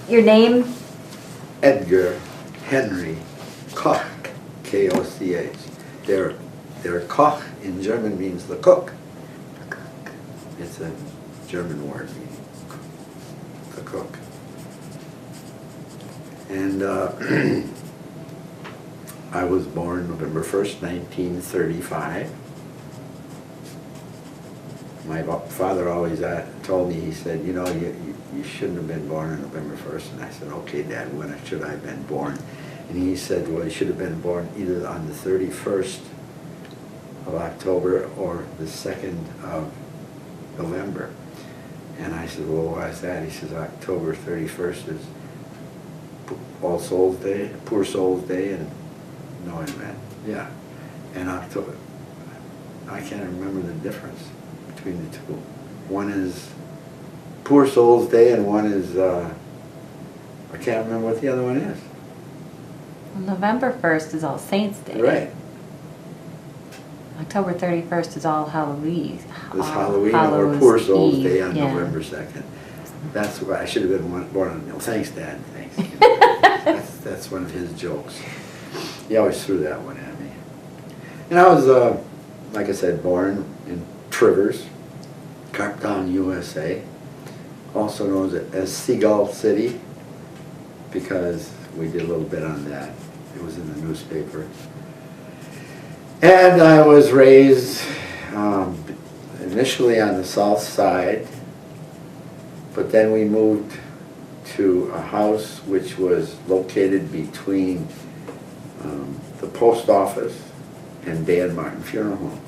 Your name? Edgar Henry Koch, K-O-C-H. Their Koch in German means the cook. It's a German word meaning the cook. And I was born November 1st, 1935. My father always told me, he said, you know, you shouldn't have been born on November 1st. And I said, okay, Dad, when should I have been born? And he said, well, you should have been born either on the 31st of October or the 2nd of November. And I said, well, why is that? He says, October 31st is All Souls Day, Poor Souls Day, and no, I meant, yeah. And October, I can't remember the difference between the two. One is Poor Souls Day and one is, I can't remember what the other one is. Well, November 1st is All Saints Day. Right. October 31st is All Halloweens. This Halloween or Poor Souls Day on November 2nd. That's why I should have been born on. No, thanks, Dad. Thanks. That's one of his jokes. He always threw that one at me. And I was, like I said, born in Trivers, Carp, USA, also known as Seagull City, because we did a little bit on that. It was in the newspaper. And I was raised initially on the south side, but then we moved to a house which was located between the post office and Dan Martin Funeral Home.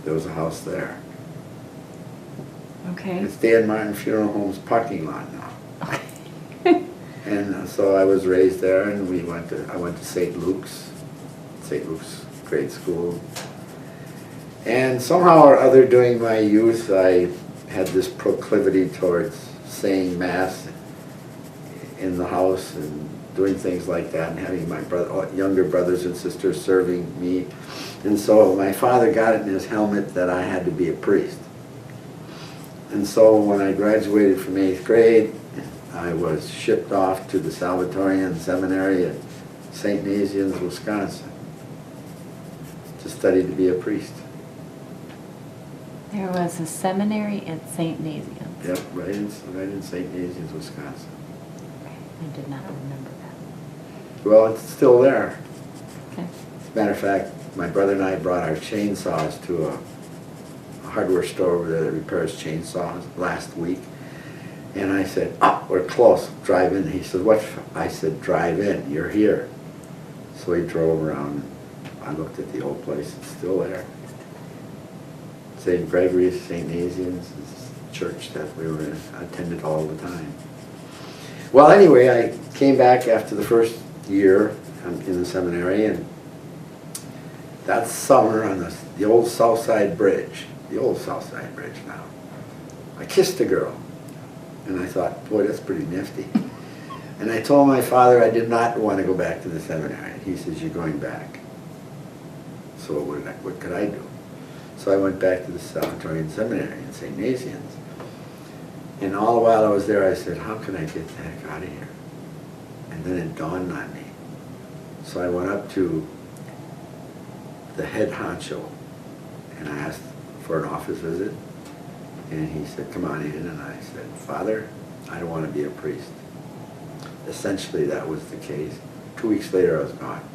There was a house there. Okay. It's Dan Martin Funeral Home's parking lot now. Okay. And so I was raised there, and I went to St. Luke's grade school. And somehow or other during my youth, I had this proclivity towards saying Mass in the house and doing things like that, and having my younger brothers and sisters serving me. And so my father got it in his helmet that I had to be a priest. And so when I graduated from 8th grade, I was shipped off to the Salvatorian Seminary at St. Nazianz, Wisconsin, to study to be a priest. There was a seminary at St. Nazianz. Yep, right in St. Nazianz, Wisconsin. I did not remember that. Well, it's still there. Okay. As a matter of fact, my brother and I brought our chainsaws to a hardware store over there that repairs chainsaws last week. And I said, we're close, drive in. He said, what? I said, drive in, you're here. So he drove around, and I looked at the old place, it's still there. St. Gregory's, St. Nazianz, is a church that we were in, I attended all the time. Well, anyway, I came back after the first year in the seminary, and that summer on the old Southside Bridge now, I kissed a girl. And I thought, boy, that's pretty nifty. And I told my father I did not want to go back to the seminary. And he says, you're going back. So what could I do? So I went back to the salvatorian seminary in St. Nazianz. And all the while I was there, I said, how can I get the heck out of here? And then it dawned on me. So I went up to the head honcho, and I asked for an office visit. And he said, come on in. And I said, Father, I don't want to be a priest. Essentially, that was the case. 2 weeks later, I was gone.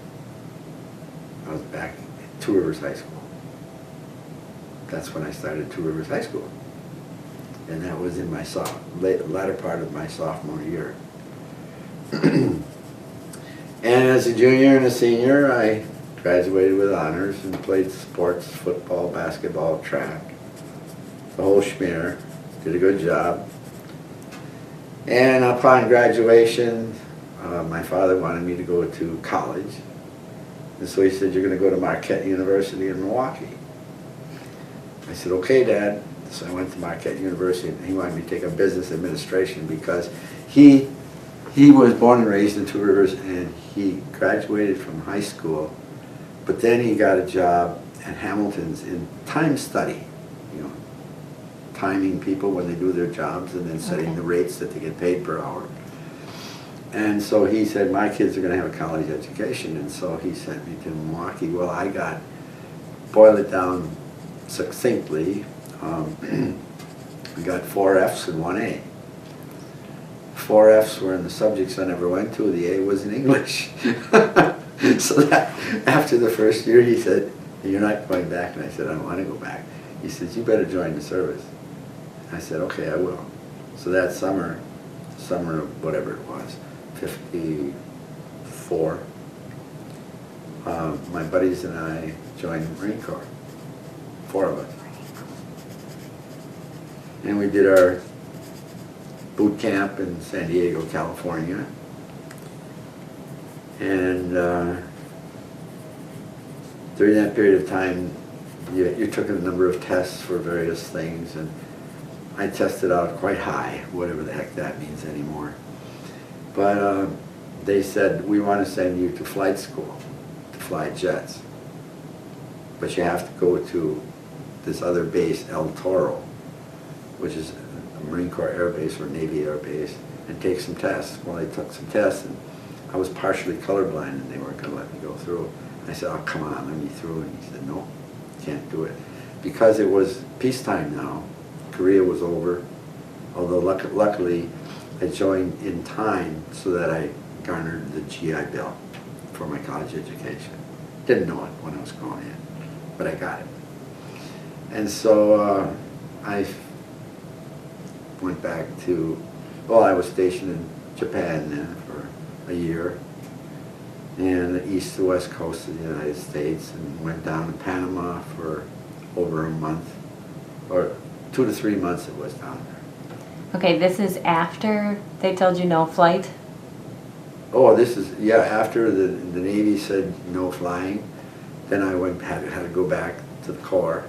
I was back at Two Rivers High School. That's when I started Two Rivers High School. And that was in my latter part of my sophomore year. And as a junior and a senior, I graduated with honors and played sports, football, basketball, track. The whole schmear, did a good job. And upon graduation, my father wanted me to go to college. And so he said, you're going to go to Marquette University in Milwaukee. I said, okay, Dad. So I went to Marquette University, and he wanted me to take a business administration because he was born and raised in Two Rivers, and he graduated from high school, but then he got a job at Hamilton's in time study, you know, timing people when they do their jobs and then setting the rates that they get paid per hour. And so he said, my kids are going to have a college education. And so he sent me to Milwaukee. Well, boil it down succinctly, I got 4 Fs and 1 A. 4 Fs were in the subjects I never went to, the A was in English. So that after the first year he said, you're not going back, and I said, I don't want to go back. He says, you better join the service. I said, okay, I will. So that summer of whatever it was, 54, my buddies and I joined the Marine Corps, 4 of us. And we did our boot camp in San Diego, California. And during that period of time, you took a number of tests for various things, and I tested out quite high, whatever the heck that means anymore. But they said, we want to send you to flight school to fly jets. But you have to go to this other base, El Toro, which is a Marine Corps Air Base or Navy Air Base, and take some tests. Well, they took some tests, and I was partially colorblind, and they weren't going to let me go through. I said, oh, come on, let me through. And he said, no, can't do it. Because it was peacetime now. Korea was over, although luckily I joined in time so that I garnered the GI Bill for my college education. Didn't know it when I was going in, but I got it. And so I went back to, well, I was stationed in Japan then for a year, and the east to west coast of the United States, and went down to Panama for over a month, or 2 to 3 months it was down there. Okay, this is after they told you no flight? Oh, this is, yeah, after the Navy said no flying, then I had to go back to the Corps,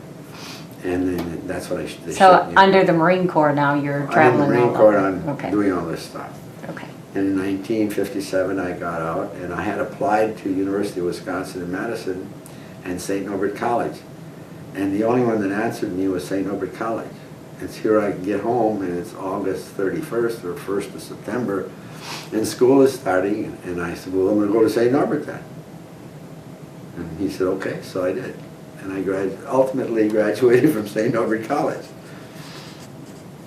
and then that's when they So shut me. under the Marine Corps now you're traveling I'm in the Marine all Corps, over. I'm Okay. doing all this stuff. Okay. And in 1957 I got out, and I had applied to University of Wisconsin in Madison and St. Norbert College. And the only one that answered me was St. Norbert College. And here I get home, and it's August 31st or 1st of September, and school is starting, and I said, well, I'm going to go to St. Norbert then. And he said, okay, so I did. And I ultimately graduated from St. Norbert College.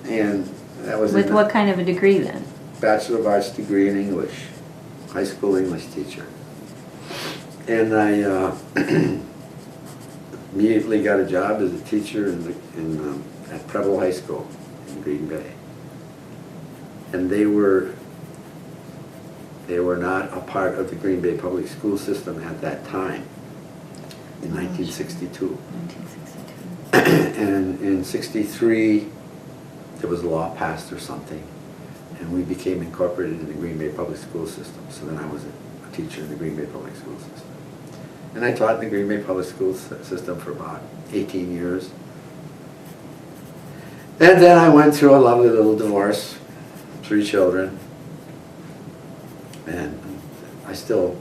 And that was With what kind of a degree then? Bachelor of Arts degree in English, high school English teacher. And I immediately got a job as a teacher at Preble High School in Green Bay. And they were not a part of the Green Bay public school system at that time, in 1962. 1962. And in 63, there was a law passed or something, and we became incorporated in the Green Bay public school system. So then I was a teacher in the Green Bay public school system. And I taught in the Green Bay public school system for about 18 years. And then I went through a lovely little divorce, 3 children, and I still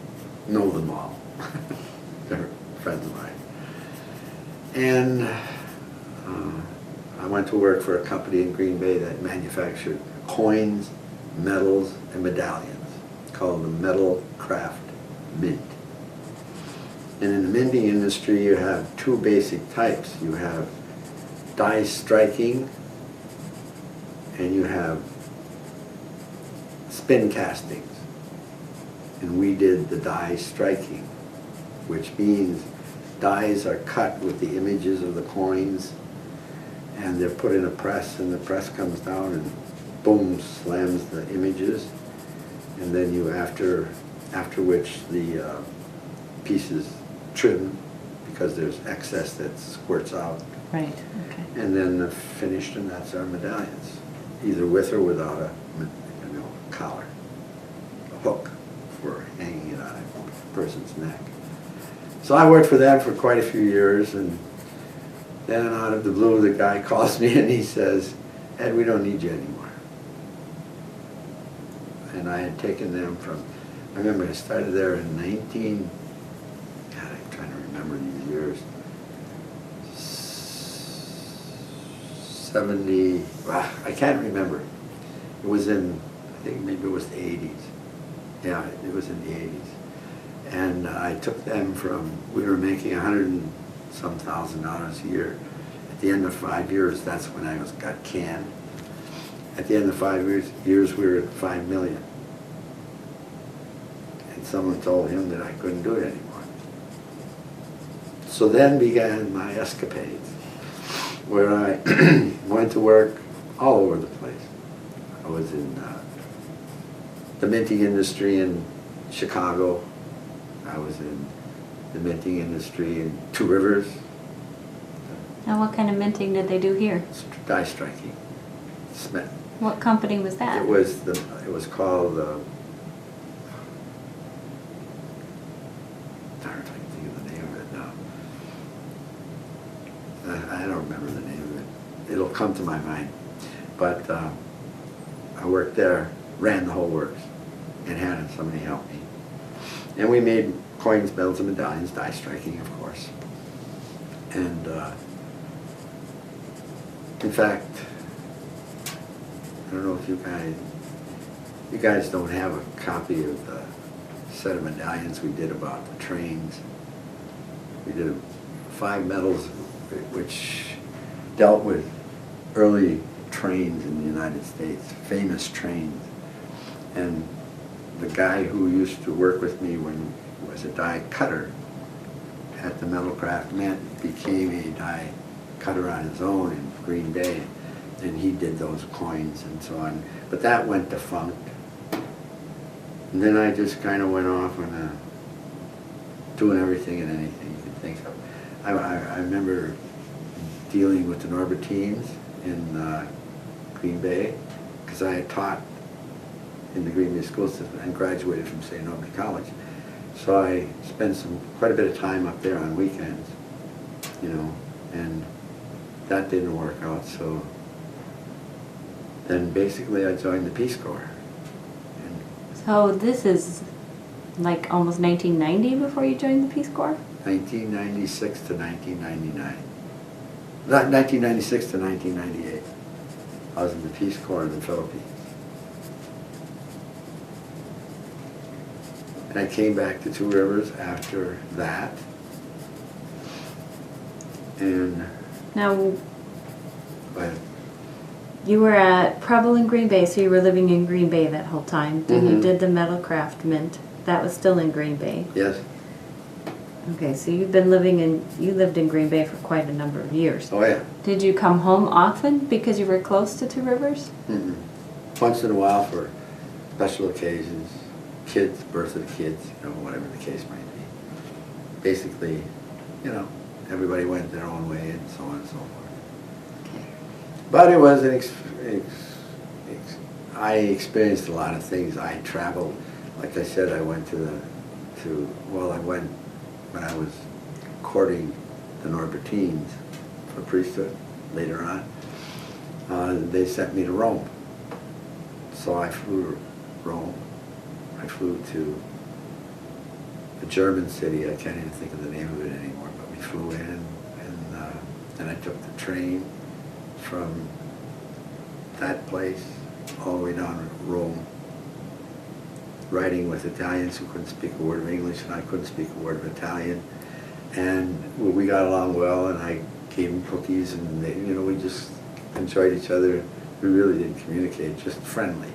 know them all. They're friends of mine. And I went to work for a company in Green Bay that manufactured coins, medals, and medallions called the Medalcroft Mint. And in the minting industry, you have 2 basic types. You have die striking, and you have spin castings. And we did the die striking, which means dies are cut with the images of the coins, and they're put in a press, and the press comes down and boom, slams the images, and then you, after which the pieces trim, because there's excess that squirts out. Right, okay. And then the finished, and that's our medallions, either with or without a collar, a hook for hanging it on a person's neck. So I worked for them for quite a few years, and then out of the blue, the guy calls me and he says, Ed, we don't need you anymore. And I had taken them from, I remember I started there in God, I'm trying to remember these years, 70, I can't remember. It was in, I think maybe it was the 80s. Yeah, it was in the 80s. And I took them from, we were making $100,000 a year. At the end of 5 years, that's when I got canned. At the end of 5 years, we were at 5 million. And someone told him that I couldn't do it anymore. So then began my escapades, where I went to work all over the place. I was in the minting industry in Chicago. I was in the minting industry in Two Rivers. Now, what kind of minting did they do here? Die striking. Smith. What company was that? It was called darn, if I can think of the name of it now. I don't remember the name of it. It'll come to my mind. But I worked there, ran the whole works, and had somebody help me. And we made coins, medals, and medallions, die striking, of course. And in fact, I don't know if you guys don't have a copy of the set of medallions we did about the trains. We did 5 medals which dealt with early trains in the United States, famous trains. And the guy who used to work with me when he was a die cutter at the Medalcroft Mint became a die cutter on his own in Green Bay, and he did those coins and so on. But that went defunct. And then I just kind of went off on doing everything and anything you could think of. I remember dealing with the Norbert teams in Green Bay, because I had taught in the Green Bay school system and graduated from St. Norbert College. So I spent quite a bit of time up there on weekends, you know, and that didn't work out. So then basically I joined the Peace Corps. And So this is like almost 1990 before you joined the Peace Corps? 1996 to 1999. Not 1996 to 1998. I was in the Peace Corps in the Philippines. And I came back to Two Rivers after that. And Now, go ahead. you were at Preble in Green Bay, so you were living in Green Bay that whole time. Then you did the Medalcroft Mint. That was still in Green Bay. Yes. Okay, so you lived in Green Bay for quite a number of years. Oh yeah. Did you come home often because you were close to Two Rivers? Once in a while for special occasions, kids, birth of the kids, you know, whatever the case might be. Basically, you know, everybody went their own way and so on and so forth. Okay. But it was I experienced a lot of things. I traveled, like I said, I went when I was courting the Norbertines for priesthood later on. They sent me to Rome. So I flew to Rome. I flew to a German city. I can't even think of the name of it anymore, but we flew in, and then I took the train from that place all the way down to Rome, riding with Italians who couldn't speak a word of English, and I couldn't speak a word of Italian. And we got along well, and I gave them cookies, and they, you know, we just enjoyed each other. We really didn't communicate, just friendly,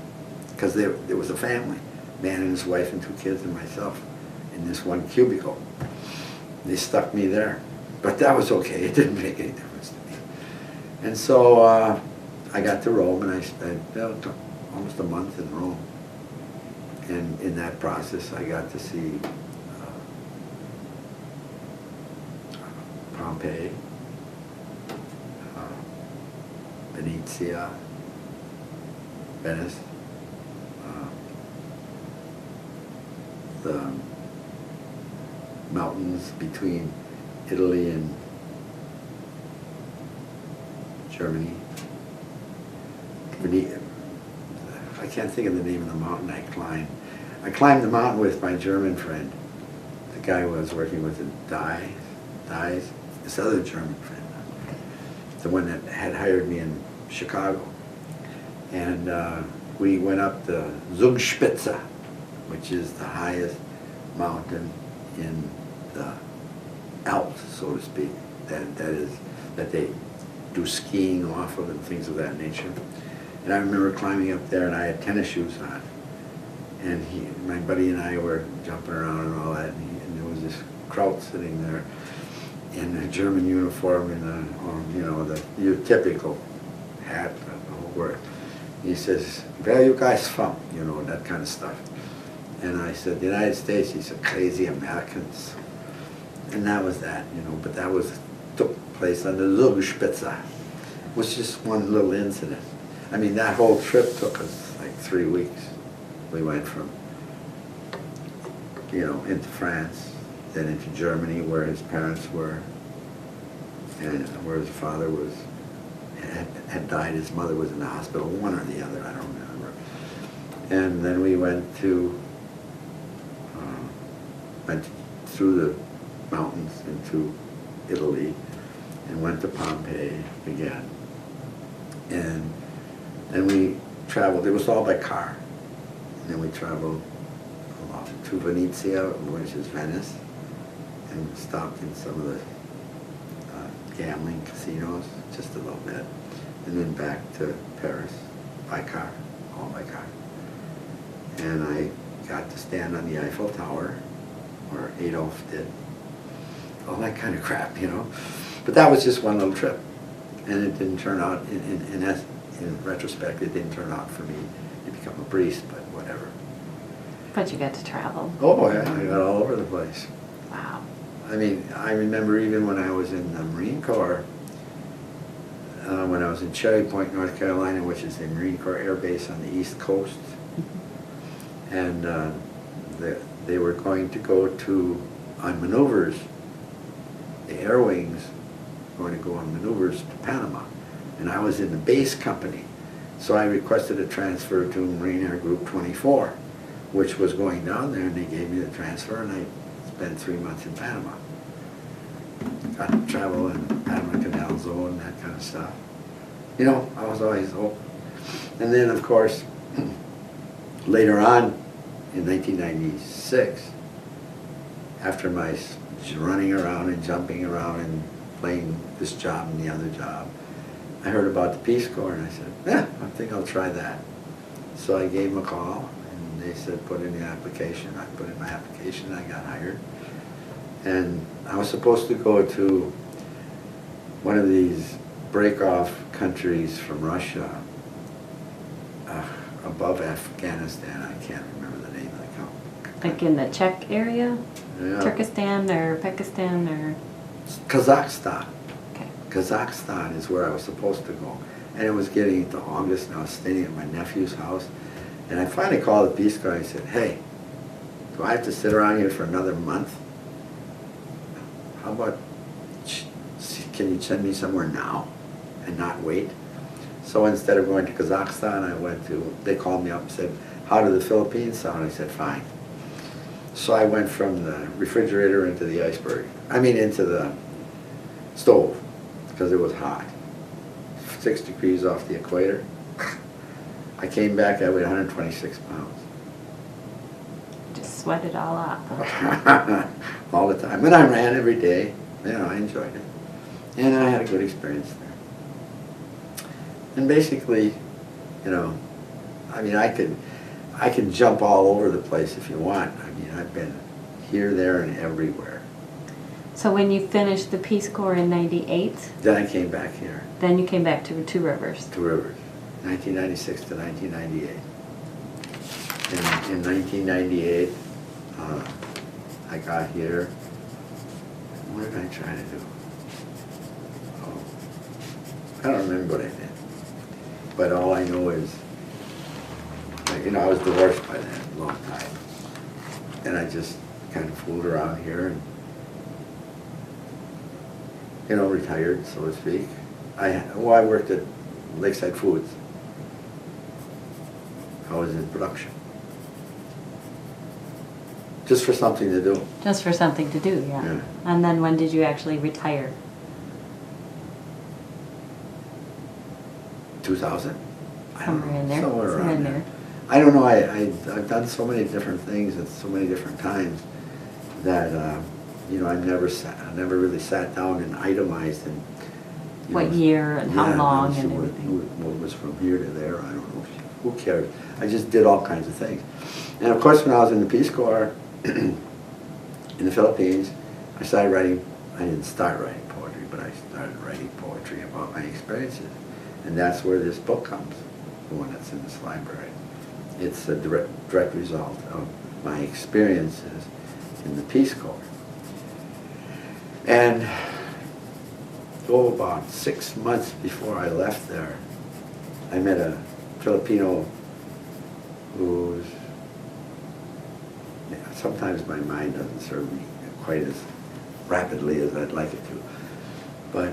because there was a family, man and his wife and 2 kids and myself in this one cubicle. They stuck me there, but that was okay. It didn't make any difference to me. And so I got to Rome, and I spent almost a month in Rome. And in that process, I got to see Pompeii, Venezia, Venice, the mountains between Italy and Germany. I can't think of the name of the mountain I climbed. I climbed the mountain with my German friend, the guy who I was working with in Dies, this other German friend, the one that had hired me in Chicago. And we went up the Zugspitze, which is the highest mountain in the Alps, so to speak, that they do skiing off of and things of that nature. And I remember climbing up there, and I had tennis shoes on. And my buddy and I were jumping around and all that, and there was this Kraut sitting there in a German uniform and your typical hat, the whole work. He says, "Where are you guys from?" You know, that kind of stuff. And I said, "The United States." He said, "Crazy Americans." And that was that, but that took place on the Zugspitze. It was just one little incident. I mean, that whole trip took us like 3 weeks. We went from, into France, then into Germany where his parents were, and where his father had died. His mother was in the hospital, one or the other, I don't remember. And then we went through the mountains into Italy and went to Pompeii again. And then we traveled, it was all by car. And then we traveled along to Venezia, which is Venice, and stopped in some of the gambling casinos, just a little bit. And then back to Paris by car, all by car. And I got to stand on the Eiffel Tower, where Adolf did. All that kind of crap, But that was just one little trip. And it didn't turn out, in retrospect, it didn't turn out for me to become a priest, but whatever. But you got to travel. Oh, yeah, I got all over the place. Wow. I mean, I remember even when I was in the Marine Corps, when I was in Cherry Point, North Carolina, which is a Marine Corps Air Base on the East Coast, and they were going to go on maneuvers, the air wings going to go on maneuvers to Panama. And I was in the base company. So I requested a transfer to Marine Air Group 24, which was going down there, and they gave me the transfer, and I spent 3 months in Panama. Got to travel in the Panama Canal Zone, that kind of stuff. I was always open. And then, of course, later on, in 1996, after my running around and jumping around and playing this job and the other job, I heard about the Peace Corps, and I said, I think I'll try that. So I gave them a call, and they said, put in the application. I put in my application, and I got hired. And I was supposed to go to one of these break-off countries from Russia, above Afghanistan. I can't remember the name of the country. Like in the Czech area? Yeah. Turkestan or Pakistan or? Kazakhstan. Okay. Kazakhstan is where I was supposed to go. And it was getting into August, and I was staying at my nephew's house. And I finally called the Peace Corps and I said, "Hey, do I have to sit around here for another month? How about, can you send me somewhere now and not wait?" So instead of going to Kazakhstan, they called me up and said, "How do the Philippines sound?" I said, "Fine." So I went from the refrigerator into the into the stove, because it was hot. 6 degrees off the equator. I came back, I weighed 126 pounds. Just sweat it all out. All the time. And I ran every day. I enjoyed it. And I had a good experience there. And basically, I can jump all over the place if you want. I've been here, there, and everywhere. So when you finished the Peace Corps in '98? Then I came back here. Then you came back to Two Rivers. Two Rivers, 1996 to 1998. In 1998, I got here. What did I try to do? I don't remember what I did. But all I know is, I was divorced by then, a long time. And I just kind of fooled around here and, retired, so to speak. I worked at Lakeside Foods. I was in production. Just for something to do. Just for something to do, yeah. And then when did you actually retire? 2000. Somewhere in there. Somewhere around there. I don't know, I've done so many different things at so many different times that, I never really sat down and itemized and, What year and how long and what, everything. what was from here to there, I don't know, who cares? I just did all kinds of things. And of course, when I was in the Peace Corps in the Philippines, I started writing, I didn't start writing poetry, but I started writing poetry about my experiences. And that's where this book comes, the one that's in this library. It's a direct result of my experiences in the Peace Corps. And about 6 months before I left there, I met a Filipino who's, sometimes my mind doesn't serve me quite as rapidly as I'd like it to, but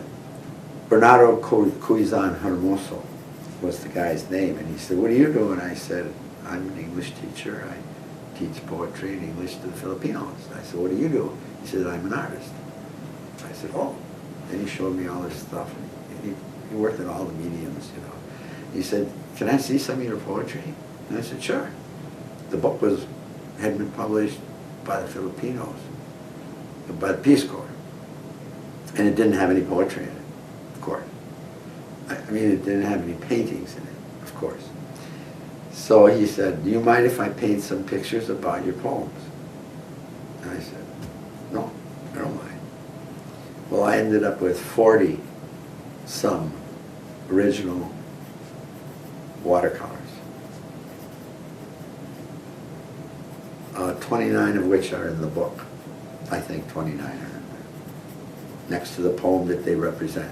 Bernardo Cuizan Hermoso was the guy's name, and he said, "What do you do?" And I said, "I'm an English teacher. I teach poetry and English to the Filipinos." I said, "What do you do?" He said, "I'm an artist." I said, "Oh." And he showed me all this stuff. And he worked in all the mediums, He said, "Can I see some of your poetry?" And I said, "Sure." The book had been published by the Filipinos, by the Peace Corps. And it didn't have any poetry in it, of course. I mean, it didn't have any paintings in it, of course. So he said, "Do you mind if I paint some pictures about your poems?" And I said, "No, I don't mind." Well, I ended up with 40 some original watercolors. 29 of which are in the book. I think 29 are in there, next to the poem that they represent.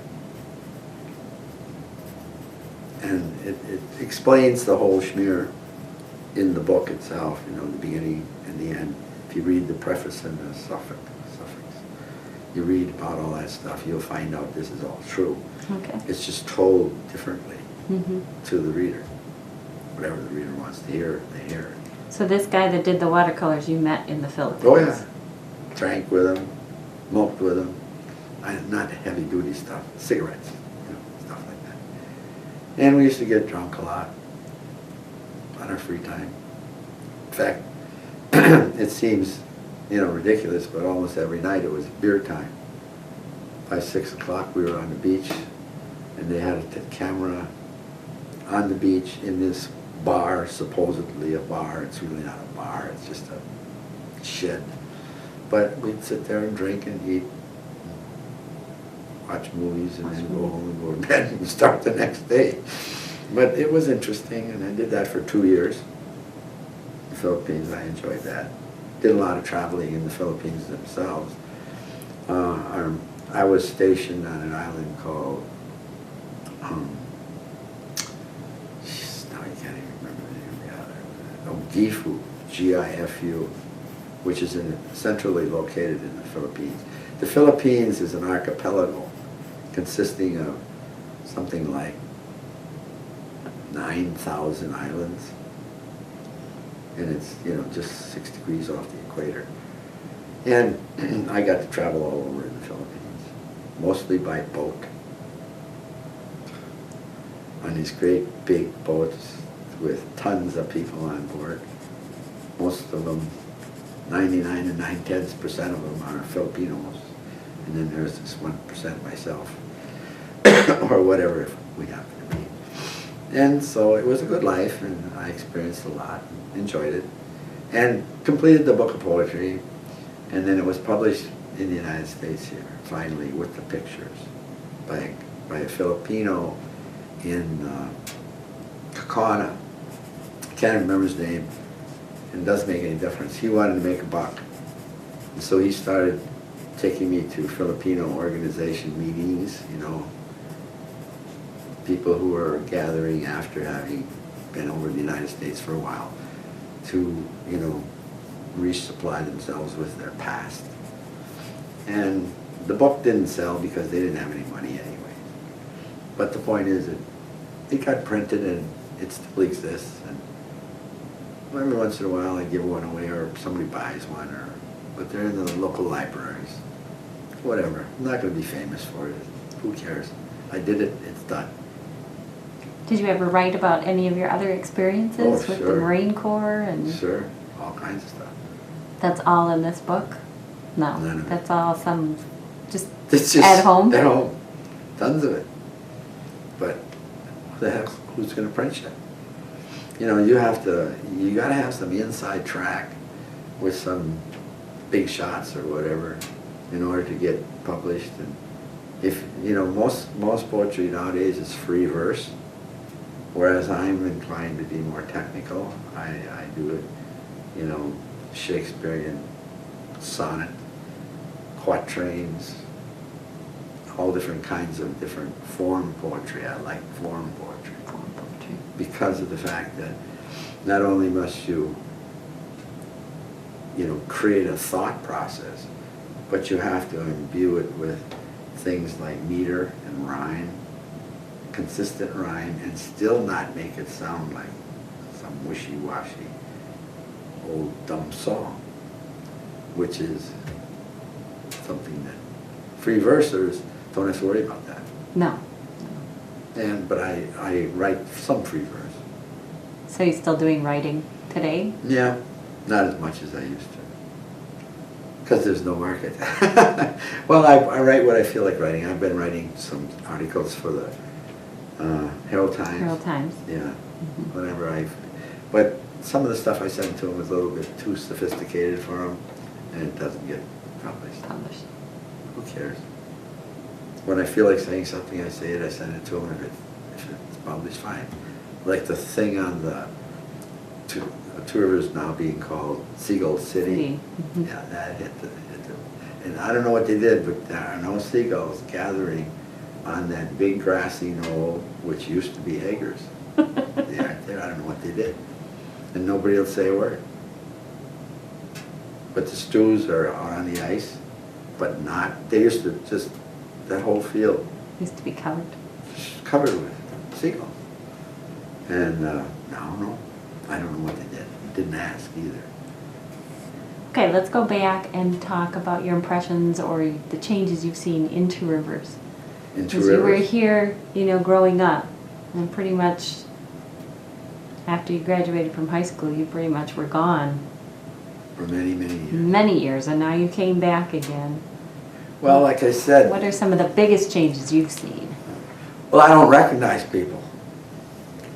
And it explains the whole schmear in the book itself, the beginning and the end. If you read the preface and the suffix, you read about all that stuff, you'll find out this is all true. Okay. It's just told differently Mm-hmm. to the reader. Whatever the reader wants to hear, they hear it. So this guy that did the watercolors you met in the Philippines? Oh yeah. Drank with him, smoked with him. Not heavy duty stuff, cigarettes, stuff like that. And we used to get drunk a lot on our free time. In fact, it seems, ridiculous, but almost every night it was beer time. By 6 o'clock we were on the beach, and they had a camera on the beach in this bar, supposedly a bar. It's really not a bar, it's just a shed. But we'd sit there and drink and eat, watch movies, and then go home and go to bed and start the next day. But it was interesting, and I did that for 2 years. The Philippines, I enjoyed that. Did a lot of traveling in the Philippines themselves. I was stationed on an island called, now I can't even remember the name of the other. Gifu, Gifu, which is centrally located in the Philippines. The Philippines is an archipelago consisting of something like 9,000 islands. And it's, just 6 degrees off the equator. And I got to travel all over in the Philippines, mostly by boat. On these great big boats with tons of people on board. Most of them, 99 and 9/10% of them are Filipinos. And then there's this 1% myself, or whatever we happen to be. And so it was a good life, and I experienced a lot, enjoyed it, and completed the book of poetry, and then it was published in the United States here, finally, with the pictures, by a Filipino in Kakana. I can't remember his name, and it doesn't make any difference. He wanted to make a buck, and so he started taking me to Filipino organization meetings, people who were gathering after having been over in the United States for a while to, resupply themselves with their past. And the book didn't sell because they didn't have any money anyway. But the point is that it got printed and it still exists. And every once in a while I give one away or somebody buys one, but they're in the local libraries. Whatever. I'm not going to be famous for it. Who cares? I did it. It's done. Did you ever write about any of your other experiences Oh, with the sure. Marine Corps? And Sure, all kinds of stuff. that's all in this book? No, None of it. that's all some just It's just at home? At home, tons of it. But who the heck, who's going to print you? You know, you got to have some inside track with some big shots or whatever in order to get published. And if you know, most poetry nowadays is free verse, whereas I'm inclined to be more technical. I do it, you know, Shakespearean sonnet, quatrains, all different kinds of different form poetry. I like form poetry because of the fact that not only must you know, create a thought process, but you have to imbue it with things like meter and rhyme, consistent rhyme, and still not make it sound like some wishy-washy old dumb song, which is something that free versers don't have to worry about that. No. But I write some free verse. So you're still doing writing today? Yeah, not as much as I used to, because there's no market. Well, I write what I feel like writing. I've been writing some articles for the Herald Times. Herald Times. Yeah, whenever but some of the stuff I send to them is a little bit too sophisticated for them, and it doesn't get published. Who cares? When I feel like saying something, I say it, I send it to them. If it's published, fine. Like the thing on the Two Rivers now being called Seagull City. Yeah, that hit the, and I don't know what they did, but there are no seagulls gathering on that big grassy knoll, which used to be Edgar's. They aren't there. I don't know what they did. And nobody will say a word. But the stews are out on the ice, but not, they used to just, that whole field Used to be covered. covered with seagulls. And no, I don't know what they did. Didn't ask either. Okay, let's go back and talk about your impressions or the changes you've seen in Two Rivers. In Two Because you were Rivers. here, you know, growing up, and pretty much after you graduated from high school, you pretty much were gone For many, many years. many years, and now you came back again. Well, like I said, What are some of the biggest changes you've seen? well, I don't recognize people.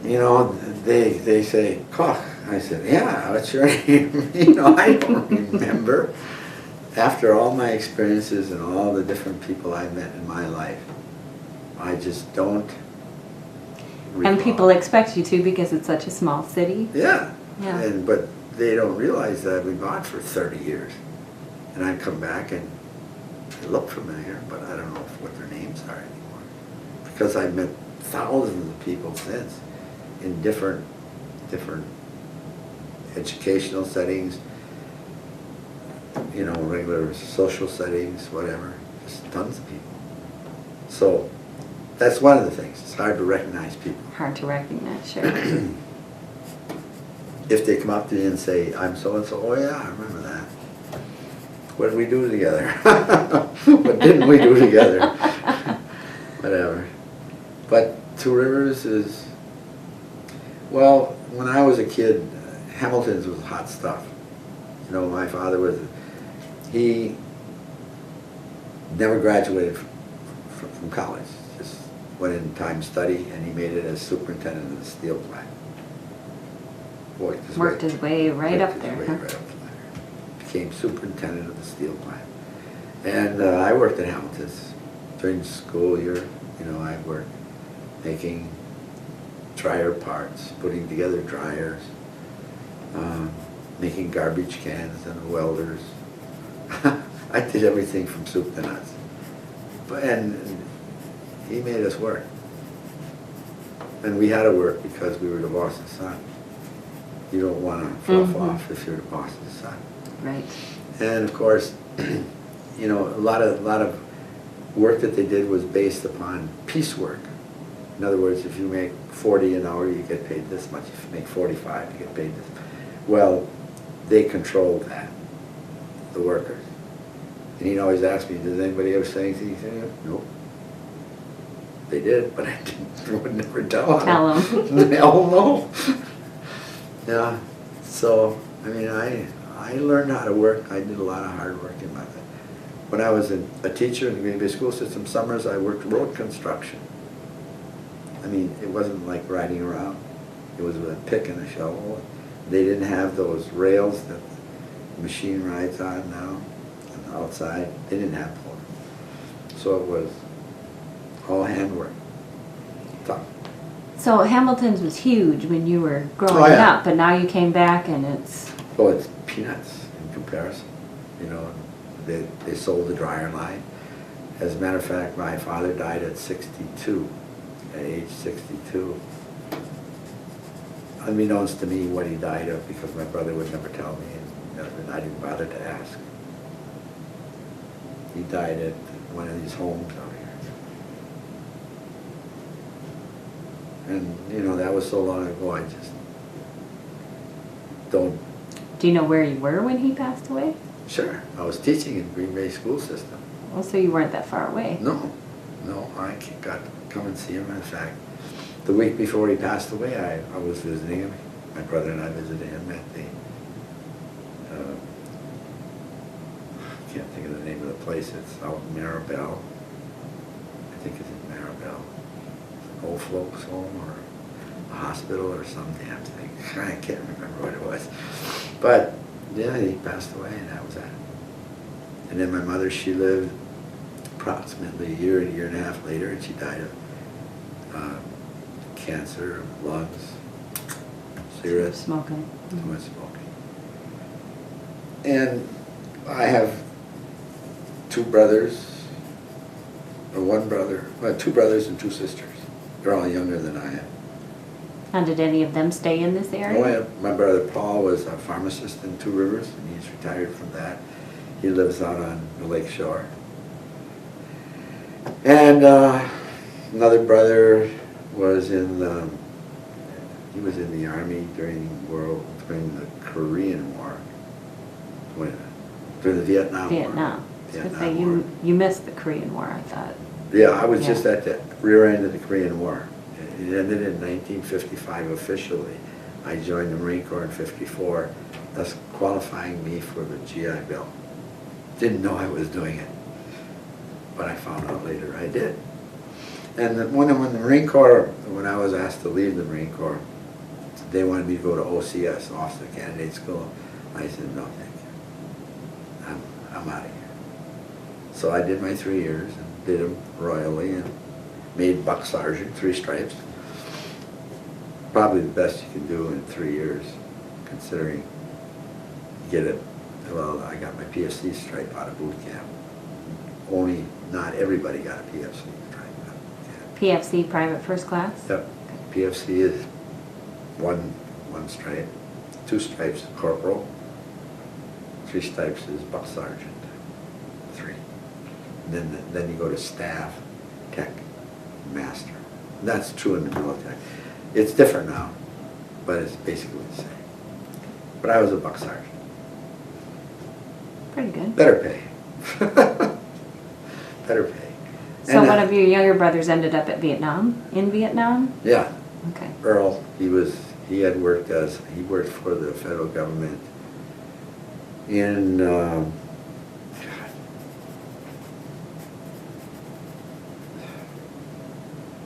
You know, they say, Koch. I said, yeah, what's your name? You know, I don't remember. After all my experiences and all the different people I met in my life, I just don't recall. And people expect you to because it's such a small city. Yeah. Yeah. But they don't realize that I've been gone for 30 years. And I come back and they look familiar, but I don't know what their names are anymore. Because I've met thousands of people since in different educational settings, you know, regular social settings, whatever. Just tons of people. So that's one of the things. It's hard to recognize people. Hard to recognize, sure. If they come up to me and say, I'm so-and-so, oh yeah, I remember that. What did we do together? What didn't we do together? Whatever. But Two Rivers is, well, when I was a kid, Hamilton's was hot stuff. You know, my father he never graduated from college. Just went in time study, and he made it as superintendent of the steel plant. Worked his way right up there. Right Huh? up the ladder. Became superintendent of the steel plant. And I worked at Hamilton's during the school year. You know, I worked making dryer parts, putting together dryers, making garbage cans and welders. I did everything from soup to nuts. And he made us work. And we had to work because we were the boss's son. You don't want to fluff off if you're the boss's son. Right. And of course, you know, a lot of work that they did was based upon piecework. In other words, if you make 40 an hour, you get paid this much. If you make 45, you get paid this. Well, they controlled that, the workers. And he'd always ask me, does anybody ever say anything to you? Nope. They did, but I would never tell them. Tell them. Hell no. Yeah, so, I mean, I learned how to work. I did a lot of hard work in my life. When I was a teacher in the Green Bay school system, summers I worked road construction. I mean, it wasn't like riding around. It was with a pick and a shovel. They didn't have those rails that the machine rides on now, on the outside. They didn't have those. So it was all handwork. Tough. So Hamilton's was huge when you were growing Oh, yeah. up, but now you came back and it's... Well, it's peanuts in comparison. You know, they sold the dryer line. As a matter of fact, my father died at 62, at age 62. Unbeknownst to me what he died of, because my brother would never tell me, and I didn't bother to ask. He died at one of these homes out here. And, you know, that was so long ago, I just don't... Do you know where you were when he passed away? Sure, I was teaching in Green Bay school system. Well, so you weren't that far away. No, I got to come and see him. In fact, the week before he passed away, I was visiting him. My brother and I visited him at the, I can't think of the name of the place. It's out in Maribel. I think it's in Maribel. Old folks home or a hospital or some damn thing. I can't remember what it was. But yeah, he passed away and that was that. And then my mother, she lived approximately a year and a half later, and she died of cancer of lungs, cigarettes. Smoking. Too much smoking. And I have two brothers, or one brother, well, two brothers and two sisters. They're all younger than I am. And did any of them stay in this area? Oh, yeah. My brother Paul was a pharmacist in Two Rivers, and he's retired from that. He lives out on the lake shore. And another brother was in the, he was in the army during the Korean War, during the Vietnam War. Vietnam. Vietnam War. You missed the Korean War, I thought. Yeah, I was Yeah. just at the rear end of the Korean War. It ended in 1955 officially. I joined the Marine Corps in 54, thus qualifying me for the GI Bill. Didn't know I was doing it, but I found out later I did. And when the Marine Corps, when I was asked to leave the Marine Corps, they wanted me to go to OCS, Officer Candidate School. I said, no, thank you. I'm out of here. So I did my 3 years and did them royally and made buck sergeant, 3 stripes. Probably the best you can do in 3 years, considering you get it. Well, I got my PFC stripe out of boot camp. Only, not everybody got a PFC stripe out of boot camp. PFC, private first class? Yep. PFC is one stripe, 2 stripes corporal, 3 stripes is buck sergeant, 3. And then you go to staff, tech, master. That's true in the military. It's different now, but it's basically the same. But I was a buck sergeant. Pretty good. Better pay. Better pay. So And, one of your younger brothers ended up at Vietnam? In Vietnam? Yeah. Okay. Earl, he worked for the federal government in, God,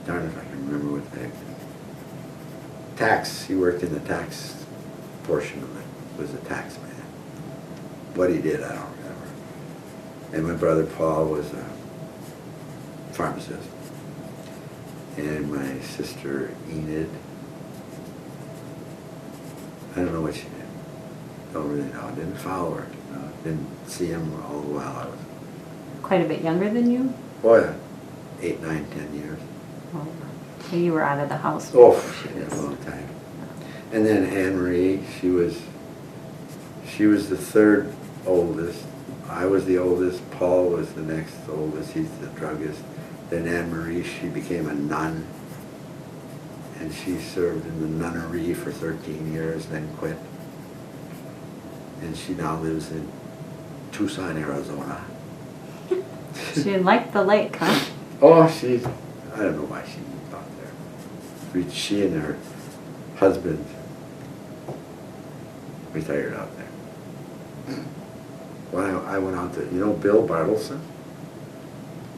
darn if I can remember what the tax, he worked in the tax portion of it, was a tax man. What he did, I don't remember. And my brother Paul was a pharmacist. And my sister Enid, I don't know what she did. Don't really know. Didn't follow her. No, didn't see him all the while I was. Quite a bit younger than you? Oh yeah, 8, 9, 10 years. Oh, so you were out of the house. Oh, before she yeah, was- a long time. And then Anne Marie, she was the 3rd oldest. I was the oldest. Paul was the next oldest. He's the druggist. Then Anne Marie, she became a nun, and she served in the nunnery for 13 years, then quit. And she now lives in Tucson, Arizona. She didn't like the lake, huh? Oh, I don't know why she moved out there. She and her husband retired out there. Well, I went out to, you know Bill Bartleson?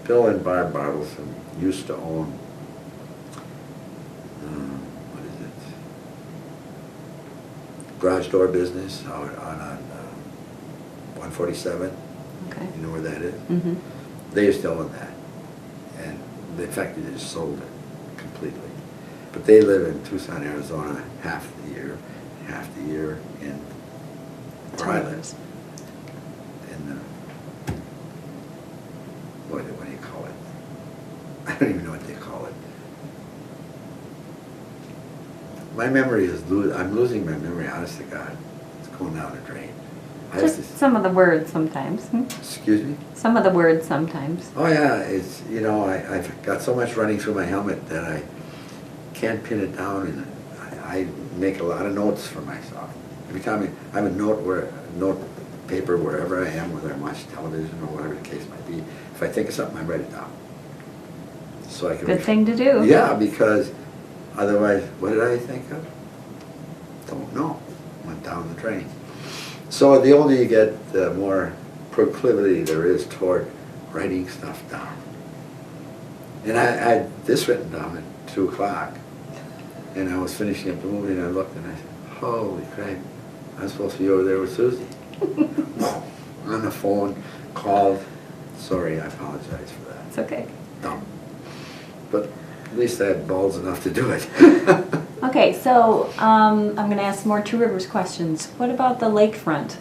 Bill and Barb Bartleson used to own, what is it? Garage door business out on 147. Okay. You know where that is? Mm-hmm. They used to own that. And in fact, they just sold it completely. But they live in Tucson, Arizona half the year in where I live. In, what do you call it? I don't even know what they call it. My memory is, I'm losing my memory, honest to God. It's going down the drain. Just some of the words sometimes. Excuse me? Some of the words sometimes. Oh yeah, it's, you know, I've got so much running through my helmet that I can't pin it down, and I make a lot of notes for myself. Every time I have a note paper wherever I am, whether I watch television or whatever the case might be. If I think of something, I write it down. So I can. Good thing to do. Yeah, because otherwise, what did I think of? Don't know. Went down the drain. So the older you get, the more proclivity there is toward writing stuff down. And I had this written down at 2 o'clock, and I was finishing up the movie, and I looked and I said, holy crap, I'm supposed to be over there with Susie. On the phone, called. Sorry, I apologize for that. It's okay. Dumb. But at least I had balls enough to do it. Okay, so I'm going to ask more Two Rivers questions. What about the lakefront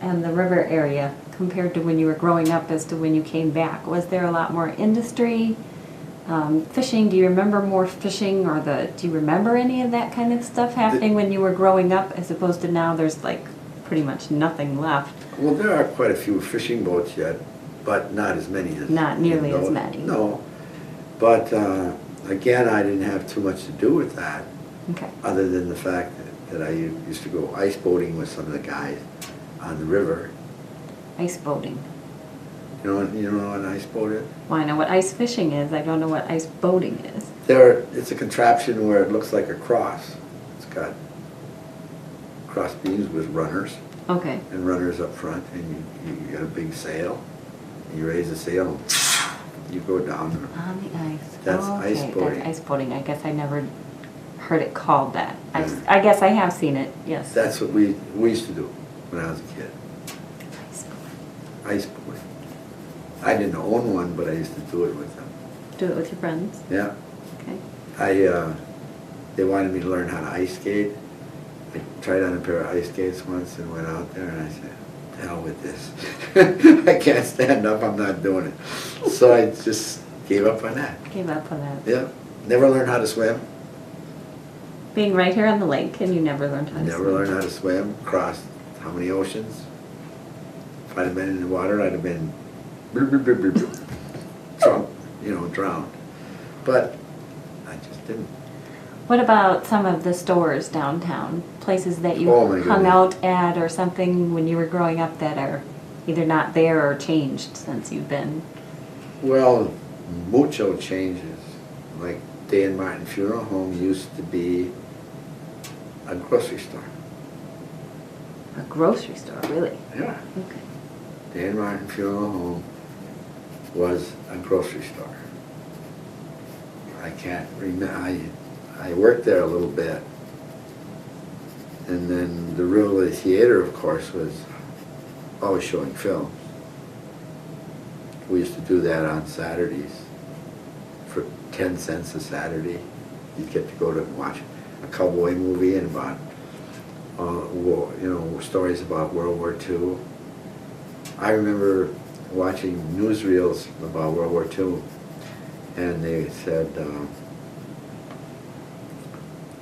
and the river area compared to when you were growing up as to when you came back? Was there a lot more industry? Fishing, do you remember more fishing, or do you remember any of that kind of stuff happening when you were growing up as opposed to now there's like pretty much nothing left? Well, there are quite a few fishing boats yet, but not as many as... Not nearly as many. No. But again, I didn't have too much to do with that. Okay. Other than the fact that I used to go ice boating with some of the guys on the river. Ice boating. You know what an ice boat is? Well, I know what ice fishing is. I don't know what ice boating is. It's a contraption where it looks like a cross. It's got cross beams with runners. Okay. And runners up front, and you got a big sail. And you raise the sail, and you go down. On the ice. That's okay. ice boating. That's ice boating. I guess I never heard it called that. Yeah. I guess I have seen it, yes. That's what we used to do when I was a kid. Ice boating. Ice boating. I didn't own one, but I used to do it with them. Do it with your friends? Yeah. Okay. They wanted me to learn how to ice skate. I tried on a pair of ice skates once and went out there, and I said, to hell with this. I can't stand up, I'm not doing it. So I just gave up on that. Gave up on that. Yeah. Never learned how to swim. Being right here on the lake, and you never learned how to swim? Never learned how to swim. Crossed how many oceans? If I'd have been in the water, I'd have been drowned. But I just didn't. What about some of the stores downtown? Places that you Oh, my hung goodness. out at or something when you were growing up that are either not there or changed since you've been? Well, mucho changes. Like Dan Martin Funeral Home used to be a grocery store. A grocery store, really? Yeah. Okay. Dan Martin Funeral Home was a grocery store. I can't remember. I worked there a little bit. And then the Rivoli Theater, of course, was always showing films. We used to do that on Saturdays for 10 cents a Saturday. You'd get to go to watch a cowboy movie and about, stories about World War II. I remember watching newsreels about World War II, and they said the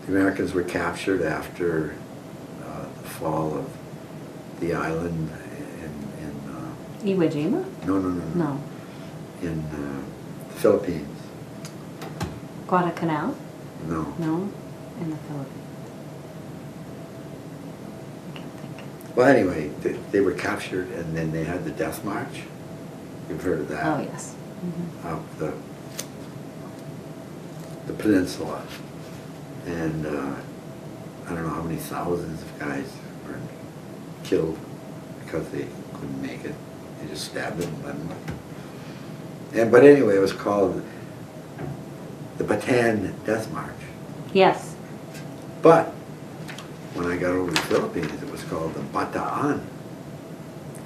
Americans were captured after the fall of the island in Iwo Jima? No. In the Philippines. Guadalcanal? No. No? In the Philippines. I can't think. Well, anyway, they were captured, and then they had the Death March. You've heard of that? Oh, yes. Mm-hmm. Up the the peninsula. And I don't know how many thousands of guys were killed because they couldn't make it. They just stabbed them and let them. And, but anyway, it was called the Bataan Death March. Yes. But when I got over to the Philippines, it was called the Bataan.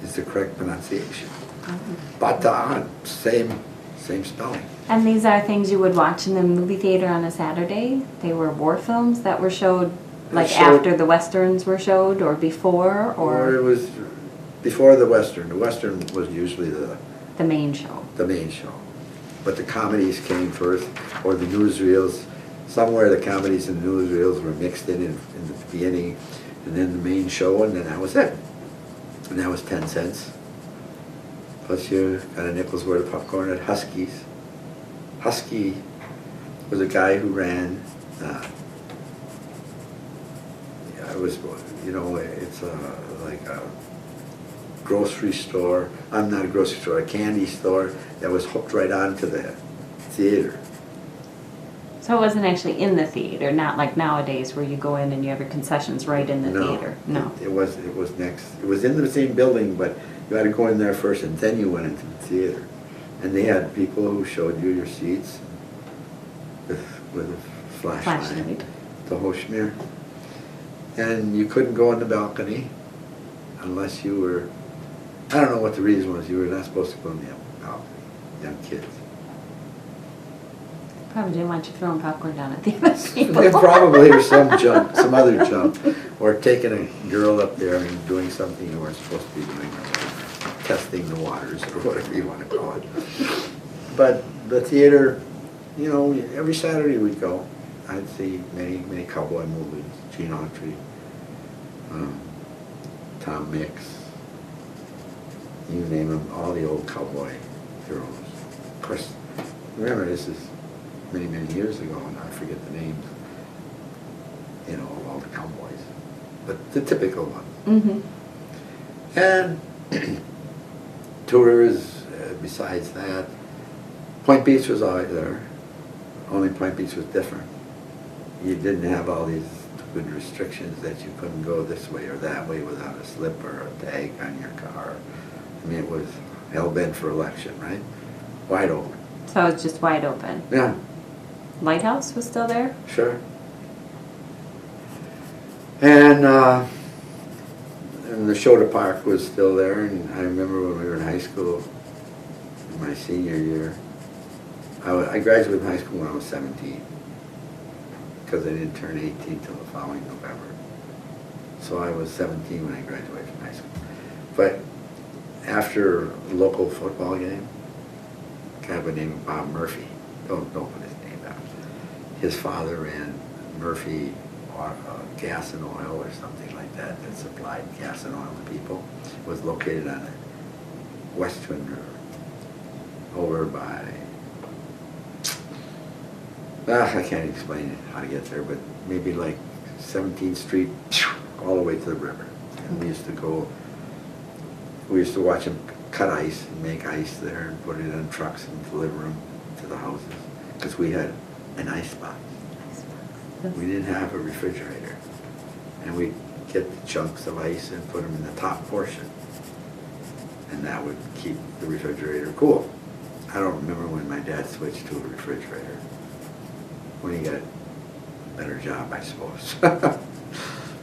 Is the correct pronunciation. Bataan, same spelling. And these are things you would watch in the movie theater on a Saturday? They were war films that were showed, like after the Westerns were showed, or before, or it was before the Western. The Western was usually the main show. The main show. But the comedies came first, or the newsreels. Somewhere the comedies and the newsreels were mixed in the beginning, and then the main show, and then that was it. And that was 10 cents. Plus you got a nickel's worth of popcorn at Huskies. Husky was a guy who ran, it was, you know, it's like a grocery store. I'm not a grocery store, a candy store that was hooked right onto the theater. So it wasn't actually in the theater, not like nowadays where you go in and you have your concessions right in the theater. No. It was next. It was in the same building, but you had to go in there first, and then you went into the theater. And they had people who showed you your seats with a flashlight, the whole schmear. And you couldn't go on the balcony unless you were, I don't know what the reason was, you were not supposed to go on the balcony, young kids. Probably didn't want you throwing popcorn down at the other people. There probably was some other junk, or taking a girl up there and doing something you weren't supposed to be doing, or testing the waters, or whatever you want to call it. But the theater, you know, every Saturday we'd go. I'd see many cowboy movies, Gene Autry, Tom Mix, you name them, all the old cowboy heroes. Of course, remember this is many years ago, and I forget the names, you know, of all the cowboys, but the typical ones. Mm-hmm. And tours, besides that, Point Beach was always there, only Point Beach was different. You didn't have all these stupid restrictions that you couldn't go this way or that way without a slip or a tag on your car. I mean, it was hell-bent for election, right? Wide open. So it's just wide open. Yeah. Lighthouse was still there? Sure. And the Neshotah Park was still there, and I remember when we were in high school, in my senior year, I graduated high school when I was 17, because I didn't turn 18 till the following November. So I was 17 when I graduated from high school. But after a local football game, a guy by the name of Bob Murphy, don't put his name down. His father ran Murphy Gas and Oil or something like that supplied gas and oil to people. It was located on the West Twin River, over by, I can't explain it, how to get there, but maybe like 17th Street, all the way to the river. And we used to watch them cut ice and make ice there and put it in trucks and deliver them to the houses, because we had an ice box. We didn't have a refrigerator, and we'd get the chunks of ice and put them in the top portion, and that would keep the refrigerator cool. I don't remember when my dad switched to a refrigerator, when he got a better job, I suppose.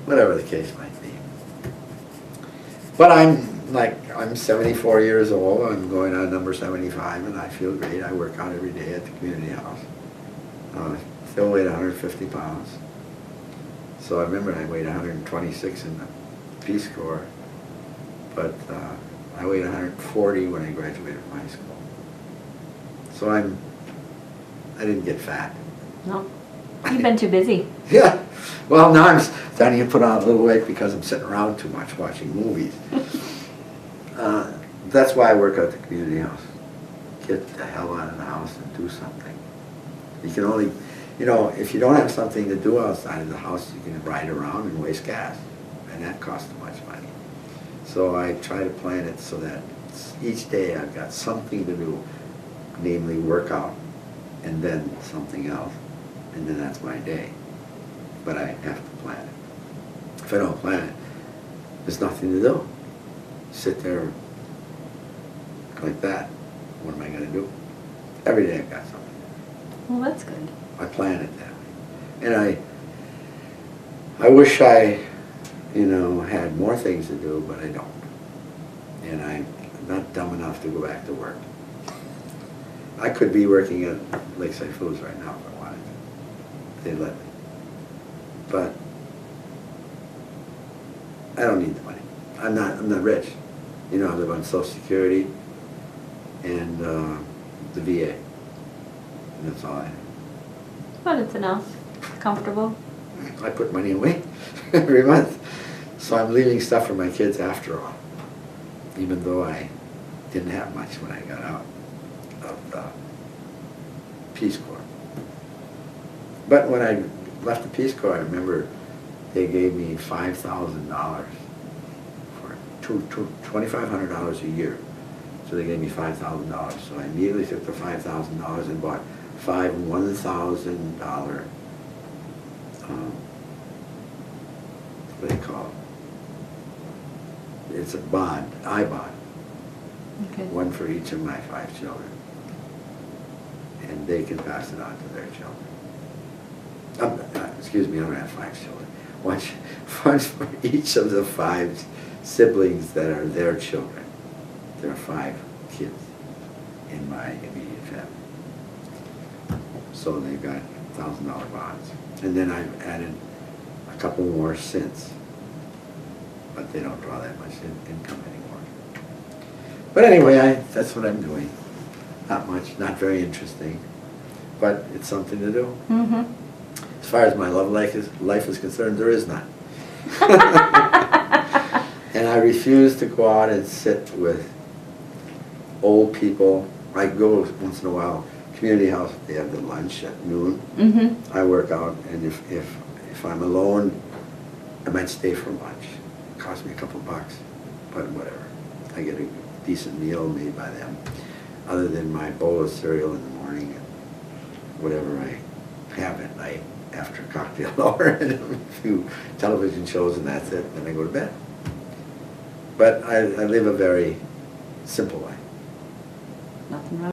Whatever the case might be. But I'm 74 years old, I'm going on number 75, and I feel great. I work out every day at the community house. Still weighed 150 pounds. So I remember I weighed 126 in the Peace Corps, but I weighed 140 when I graduated from high school. So I didn't get fat. No. You've been too busy. Yeah. Well, now I'm starting to put on a little weight because I'm sitting around too much watching movies. That's why I work at the community house. Get the hell out of the house and do something. You can only, you know, if you don't have something to do outside of the house, you can ride around and waste gas, and that costs too much money. So I try to plan it so that each day I've got something to do, namely work out, and then something else. and then that's my day. But I have to plan it. If I don't plan it, there's nothing to do. Sit there like that. What am I going to do? Every day I've got something. Well, that's good. I plan it that way. And I wish I, had more things to do, but I don't. And I'm not dumb enough to go back to work. I could be working at Lakeside Foods right now if I wanted to. They'd let me. But I don't need the money. I'm not rich. I live on Social Security and the VA. And that's all I have. But it's enough. Comfortable. I put money away every month. So I'm leaving stuff for my kids after all. Even though I didn't have much when I got out of the Peace Corps. But when I left the Peace Corps, I remember they gave me $5,000 for $2,500 a year. So they gave me $5,000. So I immediately took the $5,000 and bought 5 $1,000, what do they call it? It's a bond, I-bond. Okay. One for each of my 5 children. And they can pass it on to their children. Excuse me, I don't have 5 children. One for each of the 5 siblings that are their children. There are 5 kids in my immediate family. So they've got $1,000 bonds. And then I've added a couple more since. But they don't draw that much income anymore. But anyway, that's what I'm doing. Not much, not very interesting, but it's something to do. Mm-hmm. As far as my love life is concerned, there is none. And I refuse to go out and sit with old people. I go once in a while, community house, they have the lunch at noon. Mm-hmm. I work out, and if I'm alone, I might stay for lunch. It costs me a couple bucks, but whatever. I get a decent meal made by them, other than my bowl of cereal in the morning and whatever I have at night after cocktail hour and a few television shows, and that's it. Then I go to bed. But I live a very simple life. Nothing wrong